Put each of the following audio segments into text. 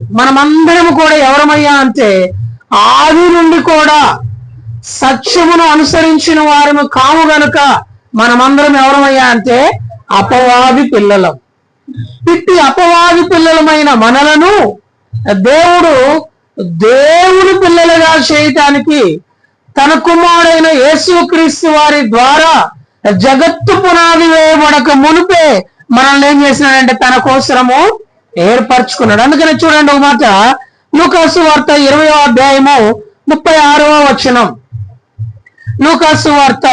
మనమందరం కూడా ఎవరమయ్యా అంటే ఆది నుండి కూడా సత్యమును అనుసరించిన వారము కాము గనుక మనమందరం ఎవరమయ్యా అంటే అపవాది పిల్లలం. ఇట్టి అపవాది పిల్లలమైన మనలను దేవుడు పిల్లలుగా చేయటానికి తన కుమారుడైన యేసుక్రీస్తు వారి ద్వారా జగత్తు పునాది వేయబడక మునిపే మనల్ని ఏం చేసినాడంటే తన కోసము ఏర్పరచుకున్నాడు. అందుకని చూడండి ఒక మాట, లూకాసు వార్త 20వ అధ్యాయము 36వ వచనం. లూకాసు వార్త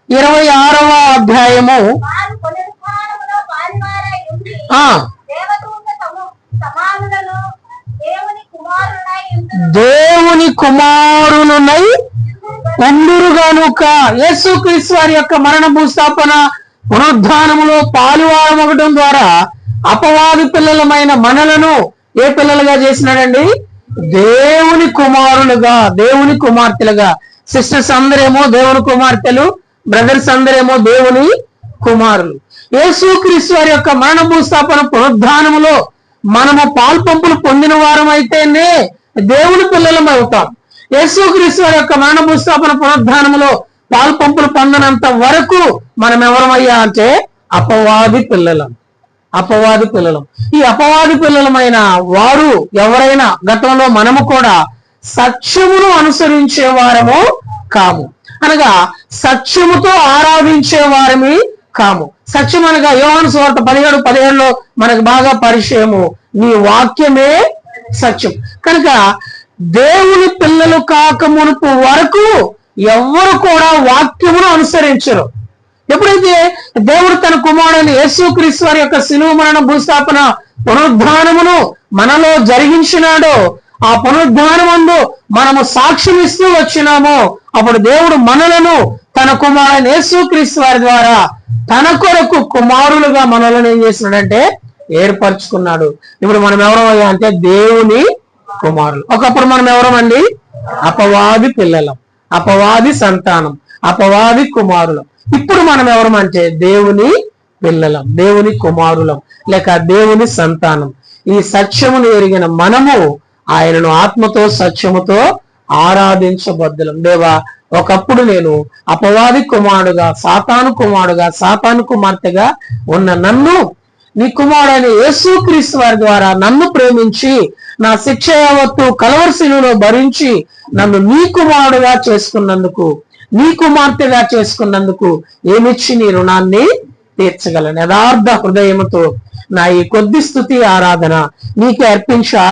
26వ అధ్యాయము దేవుని కుమారులనై ఉండురు గనుక యేసుక్రీస్తు వారి యొక్క మరణ భూస్థాపన పునరుద్ధానములో పాలువారమగడం ద్వారా అపవాది పిల్లలమైన మనలను ఏ పిల్లలుగా చేసినాడండి? దేవుని కుమారులుగా, దేవుని కుమార్తెలుగా. సిస్టర్స్ అందరేమో దేవుని కుమార్తెలు, బ్రదర్స్ అందరేమో దేవుని కుమారులు. యేసుక్రీస్తు వారి యొక్క మరణ భూస్థాపన పునరుద్ధానములో మనము పాల్పంపులు పొందిన వారం అయితేనే దేవుని పిల్లలం అవుతాం. యేసుక్రీస్తు వారి యొక్క మరణ భూస్థాపన పునరుద్ధానములో పాల్పంపులు పొందనంత వరకు మనం ఎవరమయ్యా అంటే అపవాది పిల్లలం. అపవాది పిల్లలం. ఈ అపవాది పిల్లలమైన వారు ఎవరైనా గతంలో మనము కూడా సత్యమును అనుసరించే వారము కాము, అనగా సత్యముతో ఆరాధించే వారమి కాము. సత్యం అనగా యోహాను సువార్త 17:17లో మనకు బాగా పరిచయము, నీ వాక్యమే సత్యం. కనుక దేవుని పిల్లలు కాక మునుపు వరకు ఎవ్వరు కూడా వాక్యమును అనుసరించరు. ఎప్పుడైతే దేవుడు తన కుమారుడైన యేసుక్రీస్తు వారి యొక్క శిలువ మరణ భూస్థాపన పునరుద్ధానమును మనలో జరిగించినాడో, ఆ పునరుద్ధానమందు మనము సాక్ష్యం ఇస్తూ వచ్చినామో, అప్పుడు దేవుడు మనలను తన కుమారుడైన యేసుక్రీస్తు వారి ద్వారా తన కొరకు కుమారులుగా మనలను ఏం చేసినాడంటే ఏర్పరచుకున్నాడు. ఇప్పుడు మనం ఎవరమయ్యా అంటే దేవుని కుమారులు. ఒకప్పుడు మనం ఎవరమండి? అపవాది పిల్లలం, అపవాది సంతానం, అపవాది కుమారులం. ఇప్పుడు మనం ఎవరమంటే దేవుని పిల్లలం, దేవుని కుమారులం, లేక దేవుని సంతానం. ఈ సత్యమును ఎరిగిన మనము ఆయనను ఆత్మతో సత్యముతో ఆరాధించబద్దులం. దేవా, ఒకప్పుడు నేను అపవాది కుమారుడుగా, సాతాను కుమారుడుగా, సాతాను కుమార్తెగా ఉన్న నన్ను నీ కుమారుడైన యేసుక్రీస్తు వారి ద్వారా నన్ను ప్రేమించి నా శిక్ష యావత్తు కలవరి శిలువలో భరించి నన్ను నీ కుమారుడుగా చేసుకున్నందుకు, నీ కుమార్తెగా చేసుకున్నందుకు ఏమిచ్చి నీ రుణాన్ని తీర్చగలను. యథార్థ హృదయముతో నా ఈ కొద్ది స్తుతి ఆరాధన నీకే అర్పించ